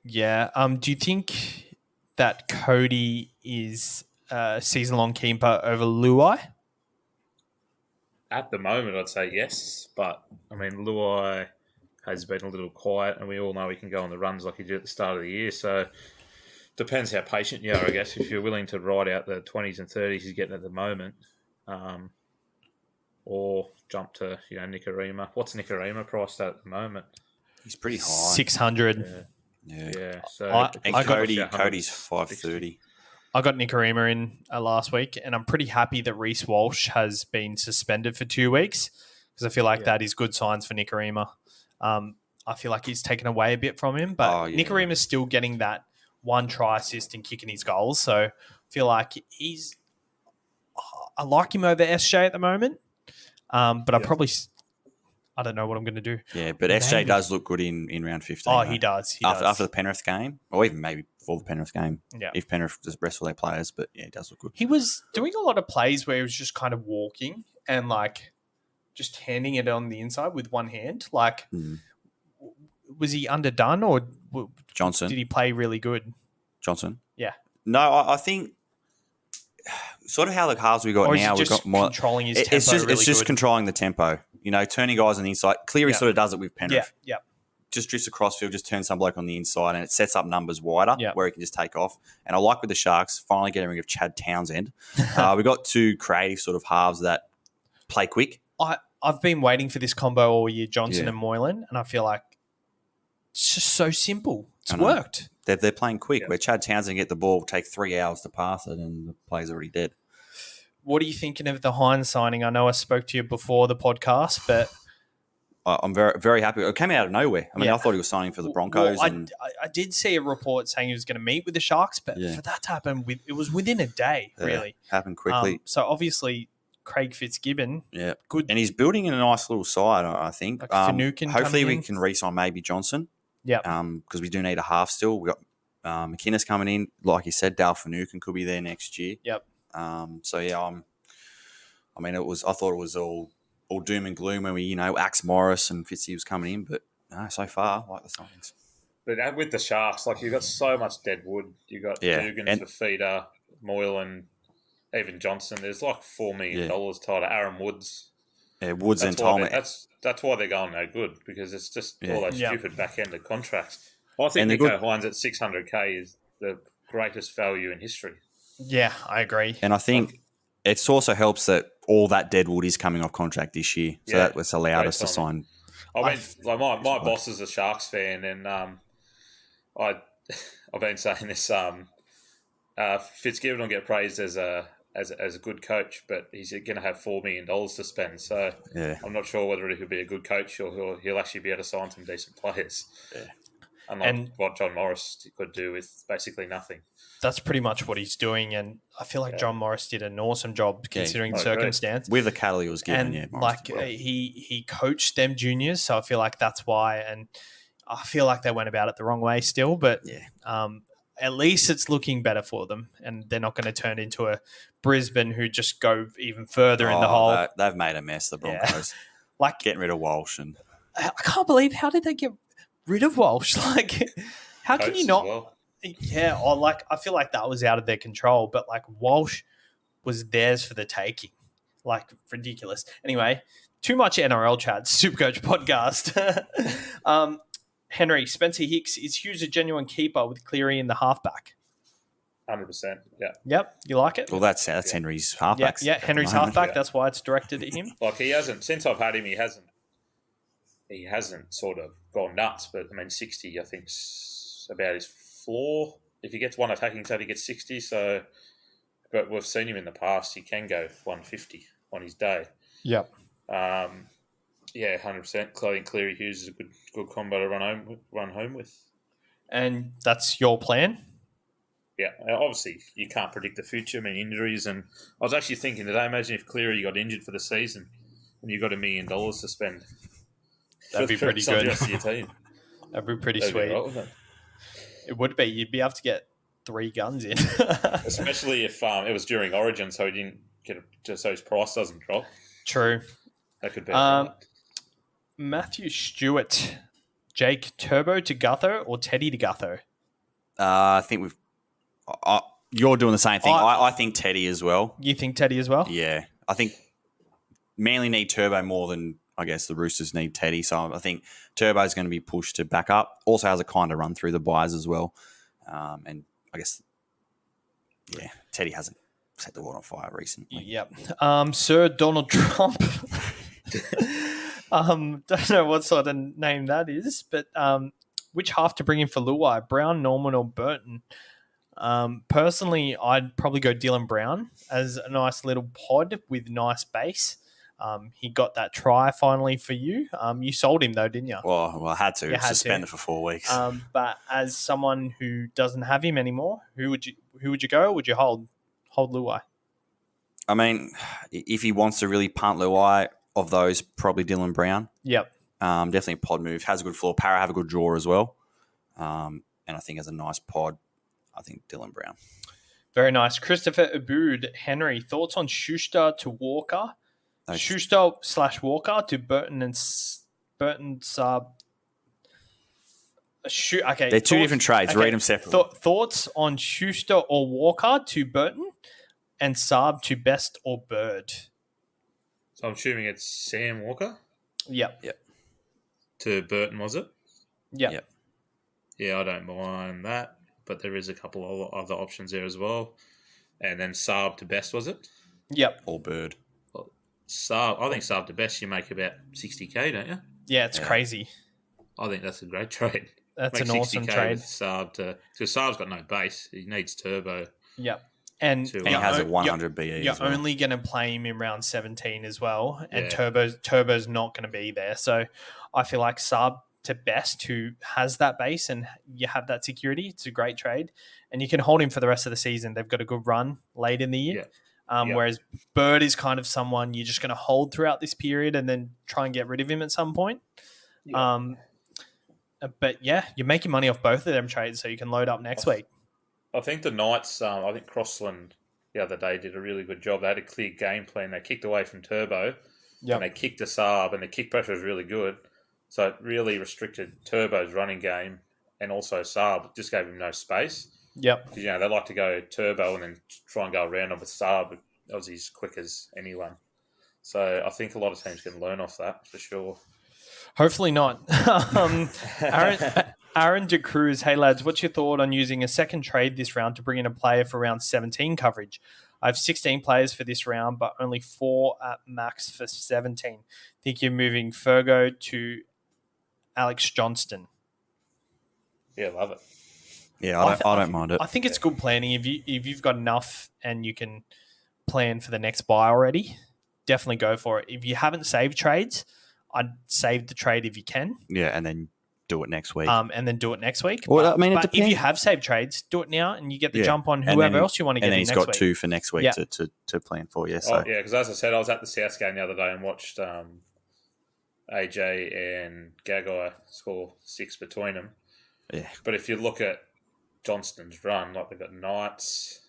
Yeah. Do you think that Cody is a season-long keeper over Luai? At the moment, I'd say yes, but I mean, Luai has been a little quiet, and we all know he can go on the runs like he did at the start of the year. So depends how patient you are, I guess. If you're willing to ride out the 20s and 30s he's getting at the moment, or jump to Nicarima. What's Nicarima priced at the moment? He's pretty high, 600. Yeah. So Cody's 530. I got Nicarima in last week, and I'm pretty happy that Reece Walsh has been suspended for 2 weeks because I feel like that is good signs for Nicarima. I feel like he's taken away a bit from him, but Nicarima's still getting that one try assist and kicking his goals. So I feel like I like him over SJ at the moment, but I don't know what I'm going to do. Yeah, but SJ does look good in round 15. Oh, he does. After the Penrith game, or even maybe before the Penrith game, yeah. If Penrith just rest all their players, but yeah, he does look good. He was doing a lot of plays where he was just kind of walking and like just handing it on the inside with one hand. Like, was he underdone or Johnson? Did he play really good? Johnson? Yeah. No, I think sort of how the halves we got now, we've got more controlling his tempo. It's just controlling the tempo. Turning guys on the inside. Cleary sort of does it with Penrith. Yeah. Just drifts across field, just turns some bloke on the inside, and it sets up numbers wider where he can just take off. And I like with the Sharks finally getting rid of Chad Townsend. We got two creative sort of halves that play quick. I've been waiting for this combo all year, Johnson and Moylan, and I feel like it's just so simple. It's worked. They're playing quick. Where Chad Townsend get the ball, take 3 hours to pass it, and the play's already dead. What are you thinking of the Hines signing? I know I spoke to you before the podcast, but I'm very, very happy. It came out of nowhere. I mean, I thought he was signing for the Broncos. Well, I did see a report saying he was going to meet with the Sharks, but for that to happen, it was within a day, really. Happened quickly. So obviously, Craig Fitzgibbon, good. And he's building in a nice little side, I think. Like Finucane hopefully we can re-sign maybe Johnson. Yeah. Because we do need a half still. We've got McInnes coming in. Like you said, Dale Finucane could be there next year. Yep. So yeah, I thought it was all doom and gloom when we, Axe Morris and Fitzy was coming in, but no, so far, I like the signings. But with the Sharks, like you've got so much dead wood. You've got Dugan, Fafita, Moylan, even Johnson. There's like $4 million tied to Aaron Woods. Yeah, Woods and Tolman. That's why they're going no good, because it's just all those stupid back-ended contracts. I think Nico Hines at $600K is the greatest value in history. Yeah, I agree. And I think it also helps that all that deadwood is coming off contract this year. So that's allowed us to sign. I mean, like my boss is a Sharks fan, and I've been saying this. Fitzgibbon will get praised as a good coach, but he's going to have $4 million to spend. So I'm not sure whether he could be a good coach or he'll actually be able to sign some decent players. Yeah. Unlike what John Morris could do with basically nothing. That's pretty much what he's doing, and I feel like John Morris did an awesome job considering the circumstance. With the cattle he was given, he coached them juniors, so I feel like that's why, and I feel like they went about it the wrong way still, but at least it's looking better for them, and they're not going to turn into a Brisbane who just go even further in the hole. They've made a mess, the Broncos. Like getting rid of Walsh. And I can't believe, how did they get rid of Walsh. Like, how can Coates you as not? well. Yeah, or like I feel like that was out of their control, but like Walsh was theirs for the taking. Like ridiculous. Anyway, too much NRL chat. Supercoach podcast. Henry, Spencer Hicks, is Hughes a genuine keeper with Cleary in the halfback? 100%. Yeah. Yep, you like it? Well, that's Henry's halfback. Yeah, Henry's halfback. That's why it's directed at him. Like he hasn't, since I've had him, he hasn't sort of gone nuts. But I mean, 60, I think, is about his floor. If he gets one attacking side, he gets 60. So, but we've seen him in the past. He can go 150 on his day. Yep. Yeah, 100%. Chloe and Cleary Hughes is a good combo to run home with. And that's your plan? Yeah, obviously you can't predict the future. I mean, injuries, and I was actually thinking today. Imagine if Cleary got injured for the season, and you got $1 million to spend. That'd be pretty good. The rest of your team. That'd be pretty That'd be sweet. right, wouldn't it? It would be. You'd be able to get 3 guns in. Especially if it was during Origin, so he didn't get just so his price doesn't drop. True. That could be. Matthew Stewart, Jake Turbo to Gutho or Teddy to Gutho? I think you're doing the same thing. I think Teddy as well. You think Teddy as well? Yeah. I think Manly need Turbo more than, I guess, the Roosters need Teddy. So I think Turbo is going to be pushed to back up. Also has a kind of run through the buys as well. And I guess, yeah, Teddy hasn't set the world on fire recently. Yep. Sir Donald Trump. Don't know what sort of name that is, but which half to bring in for Luai? Brown, Norman, or Burton? Personally, I'd probably go Dylan Brown as a nice little pod with nice base. He got that try finally for you. You sold him though, didn't you? Well, I had to suspend it for 4 weeks. But as someone who doesn't have him anymore, who would you go? Or would you hold Luai? I mean, if he wants to really punt Luai, of those, probably Dylan Brown. Yep. Definitely a pod move. Has a good floor. Para have a good draw as well. And I think as a nice pod, I think Dylan Brown. Very nice. Christopher Abood, Henry, thoughts on Schuster to Walker? Okay. Schuster/Walker to Burton and Burton Saab. Okay, they're two different trades. Okay. Read them separately. Thoughts on Schuster or Walker to Burton and Saab to Best or Bird? So I'm assuming it's Sam Walker Yep. to Burton, was it? Yep. Yeah, I don't mind that, but there is a couple of other options there as well. And then Saab to Best, was it? Yep. Or Bird. Well, Saab, I think Saab to Best, you make about 60K, don't you? Yeah, it's crazy. I think that's a great trade. That's Make an awesome 60K trade. with Saab because Saab's got no base. He needs turbo. Yep. And He has a 100 BE. You're as well. only going to play him in round 17 as well, and Yeah. Turbo's not going to be there. So I feel like Saab to Best, who has that base and you have that security, it's a great trade, and you can hold him for the rest of the season. They've got a good run late in the year. Whereas Bird is kind of someone you're just going to hold throughout this period and then try and get rid of him at some point. Yeah. But yeah, you're making money off both of them trades, so you can load up next week. I think the Knights, I think Crossland the other day did a really good job. They had a clear game plan. They kicked away from Turbo and they kicked the Saab, and the kick pressure was really good. So it really restricted Turbo's running game, and also Saab. It just gave him no space. Yep. Because, they like to go Turbo and then try and go around him with Saab. But obviously, he's quick as anyone. So I think a lot of teams can learn off that for sure. Hopefully not. Aaron De Cruz, hey lads, what's your thought on using a second trade this round to bring in a player for round 17 coverage? I have 16 players for this round, but only 4 at max for 17. Think you're moving Fergo to Alex Johnston. Yeah, love it. Yeah, I don't mind it. I think it's good planning. If you've got enough and you can plan for the next buy already, definitely go for it. If you haven't saved trades, I'd save the trade if you can. Yeah, and then do it next week. And then do it next week. Well, but, I mean, it but if depends. you have saved trades, do it now and you get the jump on And whoever then- else you want to get and then in he's next got week. 2 for next week Yeah. to plan for. Yeah, Oh, yeah, because as I said, I was at the South game the other day and watched AJ and Gagai score 6 between them. Yeah. But if you look at Johnston's run, like they've got Knights,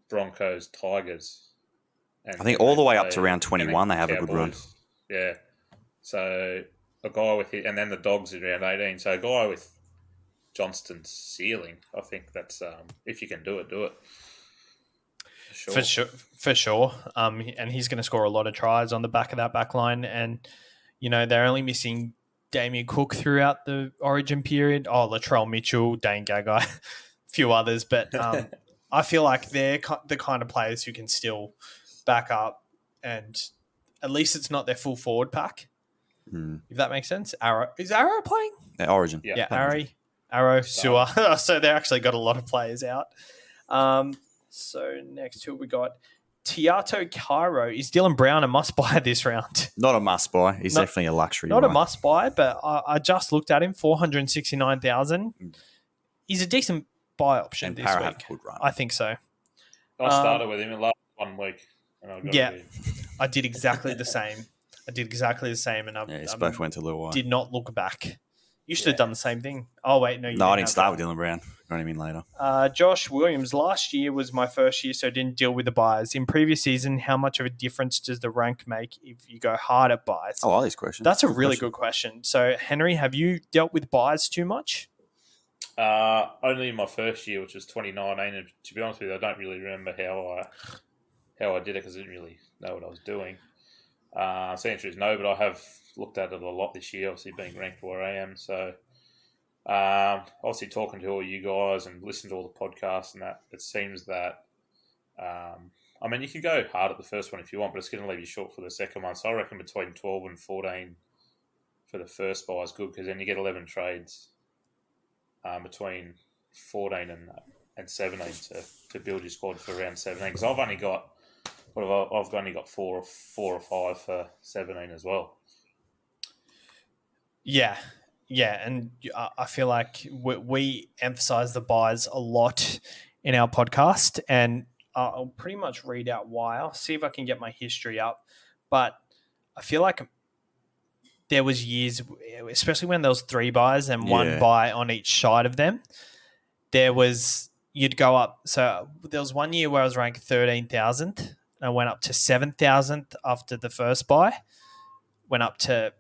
Broncos, Tigers. And I think all the way up to round 21 they have a good run. Yeah. So a guy with it, and then the Dogs in round 18. So a guy with Johnston's ceiling, I think that's if you can do it, do it. For sure. And he's going to score a lot of tries on the back of that back line. And, they're only missing Damien Cook throughout the Origin period. Oh, Latrell Mitchell, Dane Gagai, a few others. But I feel like they're the kind of players who can still back up, and at least it's not their full forward pack, if that makes sense. Is Arrow playing? Origin. Yeah, Arrow, Sewer. So they actually got a lot of players out. So next who we got? Tiato Cairo. Is Dylan Brown a must-buy this round? Not a must-buy. He's definitely a luxury Not buy. a must-buy, but I just looked at him, 469,000. He's a decent buy option And this Para week. had a good run. I think so. I started with him in last 1 week. And I got him. I did exactly the same. And I both went to Lil White. did not look back. You should have done the same thing. Oh, wait, no. I didn't start with Dylan Brown. Got him in later. Josh Williams, last year was my first year, so I didn't deal with the buys. In previous season, how much of a difference does the rank make if you go hard at buys? Oh, I like this question. That's a really good question. So, Henry, have you dealt with buys too much? Only in my first year, which was 2019. And to be honest with you, I don't really remember how I did it because I didn't really know what I was doing. So the answer is no, but I have looked at it a lot this year, obviously being ranked where I am. So obviously talking to all you guys and listening to all the podcasts and that, it seems that, you can go hard at the first one if you want, but it's going to leave you short for the second one. So I reckon between 12 and 14 for the first buy is good because then you get 11 trades between 14 and 17 to build your squad for round 17. Because I've only got four or five for 17 as well. Yeah, and I feel like we emphasize the buys a lot in our podcast, and I'll pretty much read out why. I'll see if I can get my history up, but I feel like there was years, especially when there was 3 buys and 1 buy on each side of them, you'd go up. So there was 1 year where I was ranked 13,000. I went up to 7,000th after the first buy, went up to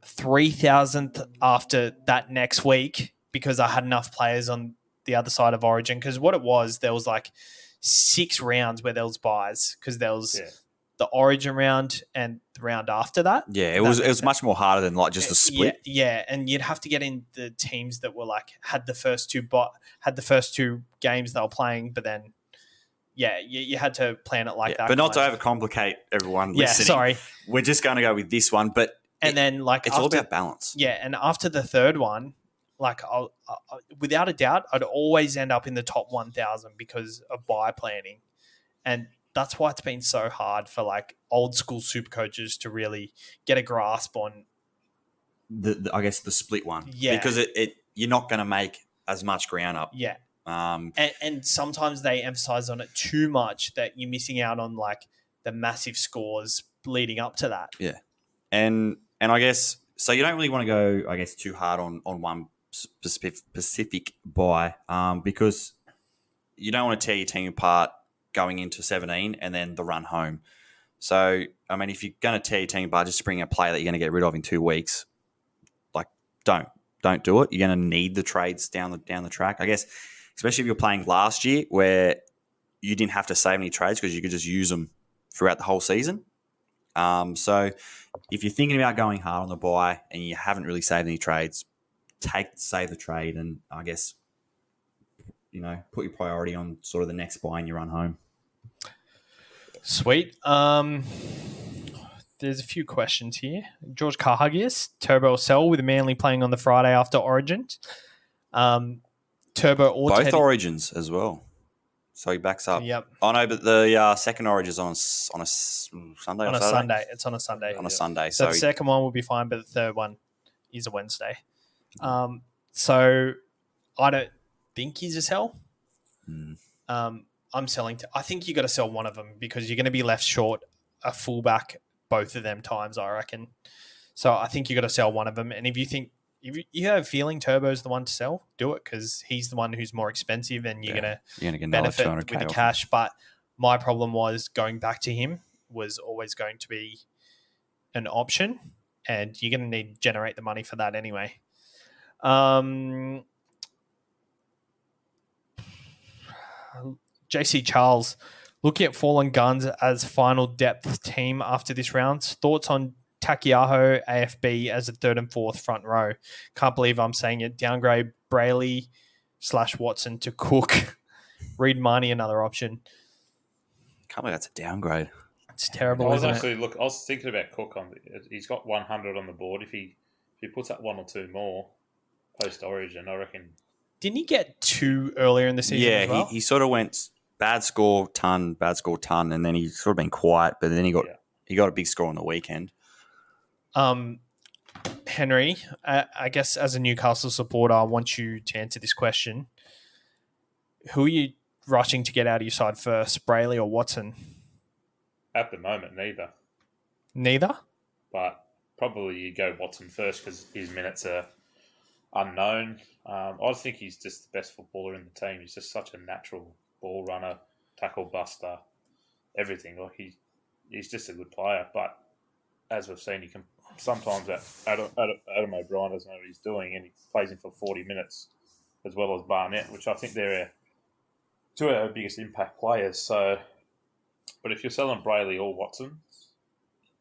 3,000th after that next week because I had enough players on the other side of Origin. Because what it was, there was like 6 rounds where there was buys because there was the Origin round and the round after that. Yeah, it was much more harder than like just a split. Yeah, and you'd have to get in the teams that were like had the first two games they were playing, but then you had to plan it like that. But not to overcomplicate everyone listening. Sorry. We're just going to go with this one, but then it's all about balance. Yeah, and after the third one, like I'll without a doubt, I'd always end up in the top 1,000 because of buy planning, and that's why it's been so hard for like old school super coaches to really get a grasp on I guess the split one. Yeah, because you're not going to make as much ground up. Yeah. And sometimes they emphasize on it too much that you're missing out on like the massive scores leading up to that. Yeah. And I guess, so you don't really want to go, I guess, too hard on one specific buy because you don't want to tear your team apart going into 17 and then the run home. So, if you're going to tear your team apart, just bring a player that you're going to get rid of in 2 weeks, like don't do it. You're going to need the trades down the track. I guess, especially if you're playing last year where you didn't have to save any trades because you could just use them throughout the whole season. So if you're thinking about going hard on the buy and you haven't really saved any trades, save the trade and I guess, put your priority on sort of the next buy and you run home. Sweet. There's a few questions here. George Carhagius, Turbo or Sell with Manly playing on the Friday after Origin. Turbo or both Teddy. Origins as well. So he backs up. Yep. Oh no, but the second Origin is on a Sunday. On or a Saturday? Sunday. It's on a Sunday. On a Sunday. So the second one will be fine, but the third one is a Wednesday. So I don't think he's a sell. I'm selling. I think you got to sell one of them because you're going to be left short a fullback both of them times, I reckon. So I think you got to sell one of them. And if you have a feeling Turbo's the one to sell, do it because he's the one who's more expensive and you're going to benefit with the cash. But my problem was going back to him was always going to be an option. and you're going to need to generate the money for that anyway. JC Charles, looking at Fallen Guns as final depth team after this round. Thoughts on Takiaho, AFB as a third and fourth front row? Can't believe I'm saying it. Downgrade Brayley/Watson to Cook. Reed Marnie, another option. Can't believe that's a downgrade. It's terrible, I was isn't actually it? I was thinking about Cook he's got 100 on the board. If he puts up one or two more post Origin, I reckon. Didn't he get 2 earlier in the season? Yeah, as well? he sort of went bad score ton, and then he's sort of been quiet, but then he got a big score on the weekend. Henry, I guess as a Newcastle supporter, I want you to answer this question. Who are you rushing to get out of your side first, Brayley or Watson? At the moment, neither. Neither? But probably you go Watson first because his minutes are unknown. I think he's just the best footballer in the team. He's just such a natural ball runner, tackle buster, everything. Like he's just a good player. But as we've seen, he can sometimes Adam O'Brien doesn't know what he's doing, and he plays him for 40 minutes as well as Barnett, which I think they're two of our biggest impact players. So, but if you're selling Brayley or Watson,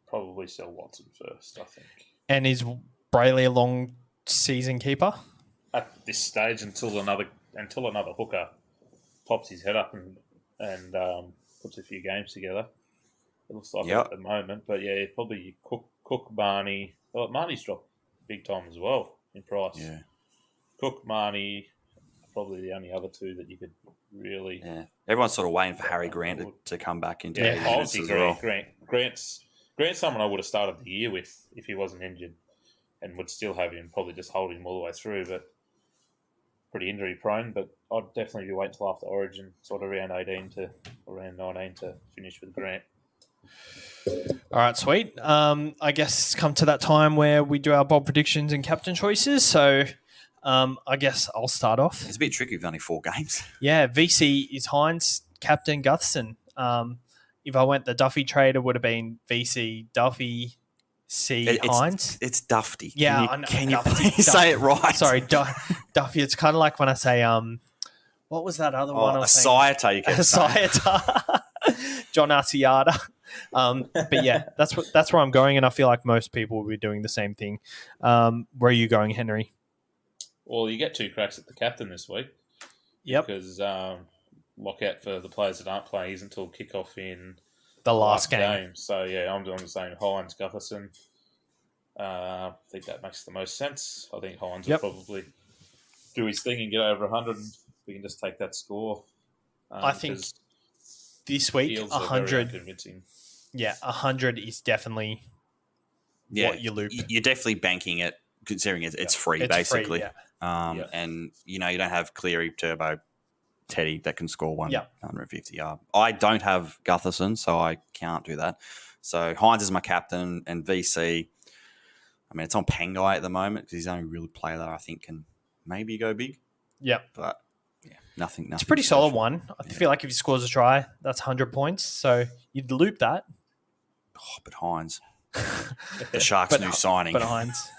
probably sell Watson first, I think. And is Brayley a long season keeper? At this stage, until another hooker pops his head up and puts a few games together. It looks like it at the moment. But yeah, probably Cook, Marnie. Well, Marnie's dropped big time as well in price. Yeah. Cook, Marnie, probably the only other two that you could really... Yeah. Everyone's sort of waiting for Harry Grant to come back into the obviously as well. Grant's someone I would have started the year with if he wasn't injured, and would still have him, probably just hold him all the way through, but pretty injury prone. But I'd definitely be waiting till after Origin, sort of around 18 to around 19 to finish with Grant. All right, sweet. I guess it's come to that time where we do our bold predictions and captain choices. So I guess I'll start off. It's a bit tricky with only 4 games. Yeah, VC is Hines, captain Gutherson. If I went the Duffy trade, it would have been VC, Duffy, Hines. It's Dufty. Yeah, can you Duffy, please say it right? Sorry, Duffy. It's kind of like when I say, what was that other one? Asiata, you kept saying. John Asiata. But yeah, that's where I'm going, and I feel like most people will be doing the same thing. Where are you going, Henry? Well, you get 2 cracks at the captain this week. Yep. Because lockout for the players that aren't playing isn't until kickoff in the last game. So yeah, I'm doing the same. Hines, Gutherson. I think that makes the most sense. I think Hines will probably do his thing and get over 100. We can just take that score. I think this week 100. Convincing. Yeah, 100 is definitely what you loop. You're definitely banking it, considering it's free, basically. Free, And you don't have Cleary, Turbo, Teddy that can score 150 yard. I don't have Gutherson, so I can't do that. So Hines is my captain, and VC. I mean, it's on Pengai at the moment because he's the only real player that I think can maybe go big. Yep. But yeah, nothing. It's a pretty solid one. I feel like if he scores a try, that's 100 points. So you'd loop that. Oh, but Hines, the Sharks' new signing. But Hines.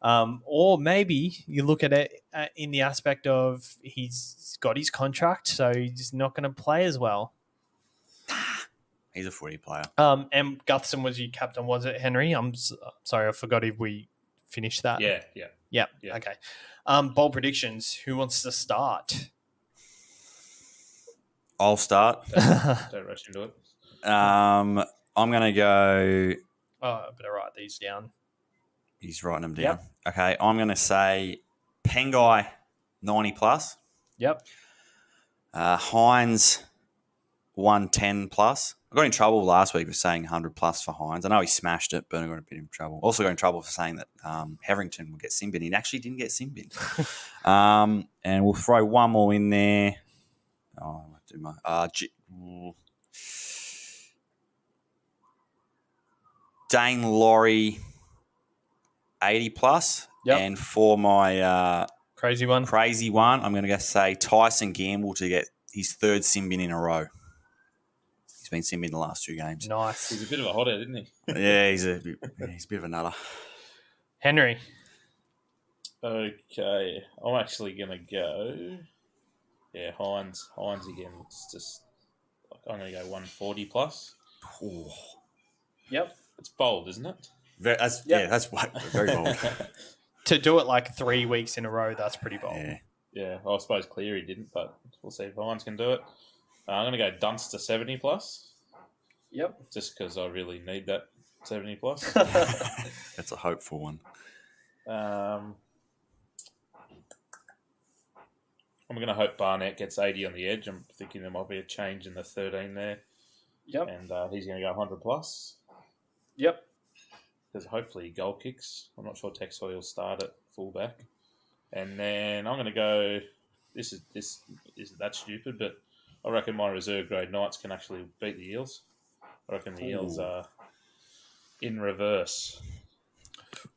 Or maybe you look at it in the aspect of he's got his contract, so he's not going to play as well. He's a footy player. And Gutherson was your captain, was it, Henry? I'm sorry, I forgot if we finished that. Yeah. Okay. Bold predictions. Who wants to start? I'll start. Don't rush into it. I'm going to go... Oh, I better write these down. He's writing them down. Yep. Okay, I'm going to say Pengai 90 plus. Yep. Hines 110 plus. I got in trouble last week for saying 100 plus for Hines. I know he smashed it, but I got a bit in trouble. Also got in trouble for saying that Hetherington would get sin bin. He actually didn't get sin bin. And we'll throw one more in there. Oh, I might do my... Dane Laurie 80 plus. Yep. And for my crazy one, I'm going to say Tyson Gamble to get his 3rd sin bin in a row. He's been seen in the last 2 games. Nice. He's a bit of a hothead, isn't he? Yeah, he's a bit of a nutter. Henry. Okay, I'm actually gonna go. Yeah, Hines again. It's just I'm gonna go 140 plus. Oh. Yep. It's bold, isn't it? That's very bold. To do it like 3 weeks in a row, that's pretty bold. Yeah. Yeah, I suppose Cleary didn't, but we'll see if Hines can do it. I'm gonna go Dunster 70 plus. Yep. Just because I really need that 70 plus. That's a hopeful one. I'm going to hope Barnett gets 80 on the edge. I'm thinking there might be a change in the 13 there. Yep. And he's going to go 100 plus. Yep. Because hopefully goal kicks. I'm not sure Texoy will start at fullback. And then I'm going to go. This isn't that stupid, but I reckon my reserve grade Knights can actually beat the Eels. I reckon the Eels are in reverse.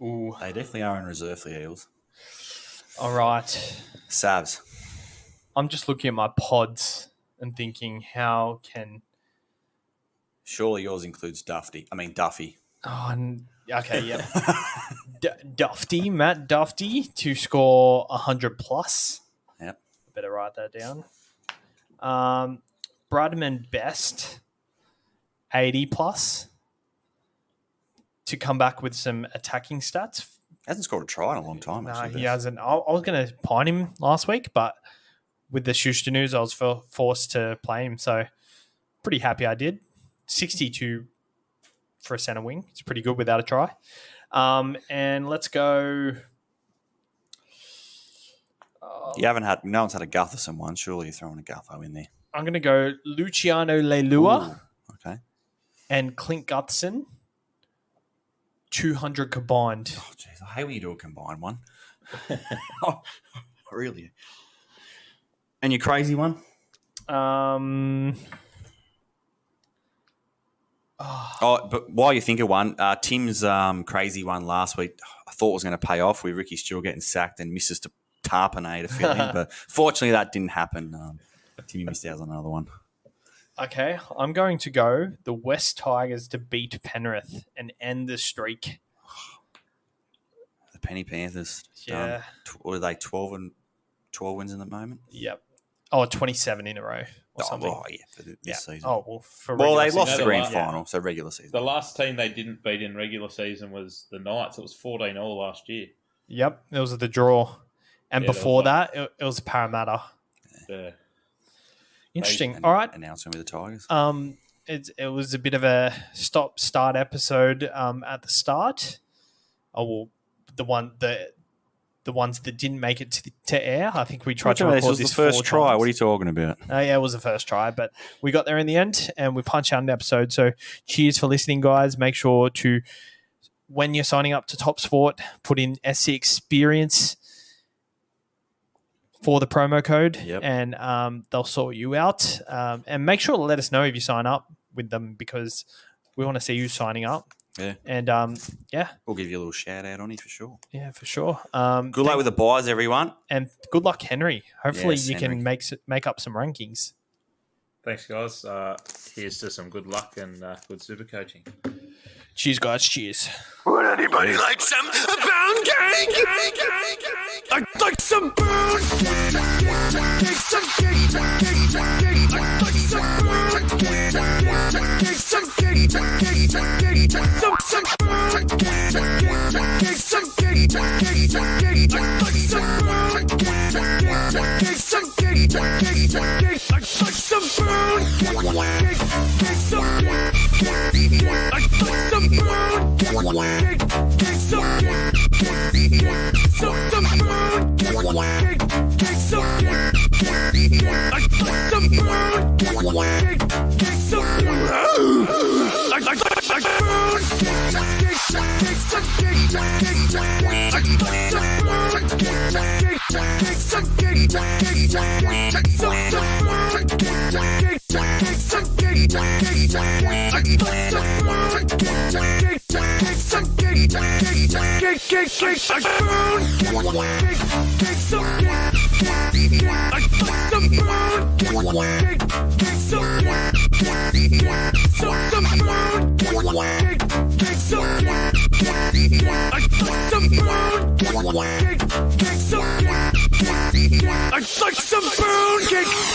Ooh. They definitely are in reserve for the Eels. All right. Savs. I'm just looking at my pods and thinking, how can... Surely yours includes Duffy. Oh, okay, yep. Matt Duffy to score 100 plus. Yep. Better write that down. Bradman Best, 80 plus. To come back with some attacking stats. Hasn't scored a try in a long time, No, actually. he hasn't. I was going to pine him last week, but with the Schuster news, I was forced to play him. So pretty happy I did. 62 for a centre wing. It's pretty good without a try. And let's go. No one's had a Gutherson one. Surely you're throwing a Gutho in there. I'm going to go Luciano Leilua. Ooh, okay. And Clint Gutherson. 200 combined. Oh, jeez. I hate when you do a combined one. Oh, really? And your crazy one? Oh, but while you think of one, Tim's crazy one last week, I thought was going to pay off with Ricky Stewart getting sacked and misses to Tarpanay to fill in. But fortunately, that didn't happen. Timmy missed out on another one. Okay, I'm going to go the West Tigers to beat Penrith and end the streak. The Penny Panthers. Yeah. What are they, 12 wins in the moment? Yep. Oh, 27 in a row or something. Oh, yeah, for this season. Oh, well, for Well, they regular lost season. the grand Yeah. final, so regular season. The last team they didn't beat in regular season was the Knights. It was 14-all last year. Yep, it was the draw. And Yeah, before that that, it was Parramatta. Yeah. Interesting. And All right. announcement with the Tigers. It was a bit of a stop-start episode at the start. Oh, well, the ones that didn't make it to air. I think we tried to record this was this the first 4 try. times. What are you talking about? Yeah, it was the first try, but we got there in the end and we punched out an episode. So cheers for listening, guys. Make sure to, when you're signing up to Top Sport, put in SC Experience for the promo code, and they'll sort you out. And make sure to let us know if you sign up with them because we want to see you signing up. Yeah. And We'll give you a little shout out on it for sure. Yeah, for sure. Good luck with the buys, everyone. And good luck, Henry. Hopefully Yes, you Henry. can make up some rankings. Thanks, guys. Here's to some good luck and good super coaching. Cheers, guys. Cheers. Would anybody like some pound cake? I'd like some pound cake. Some cake. I'd like some pound cake. Some cake. Some pound cake. Some cake. I'd like some pound cake. Some cake. I'd like some pound cake. Some cake. I'd like some pound cake. Some pound cake. Some I'd like some pound cake. Some I'd like pound cake. Some cake. I'd like some pound cake. Some cake. Some pound cake. Some cake. I'd like some pound cake. Some cake. I'd like some pound cake. Some I'd like some boon cake.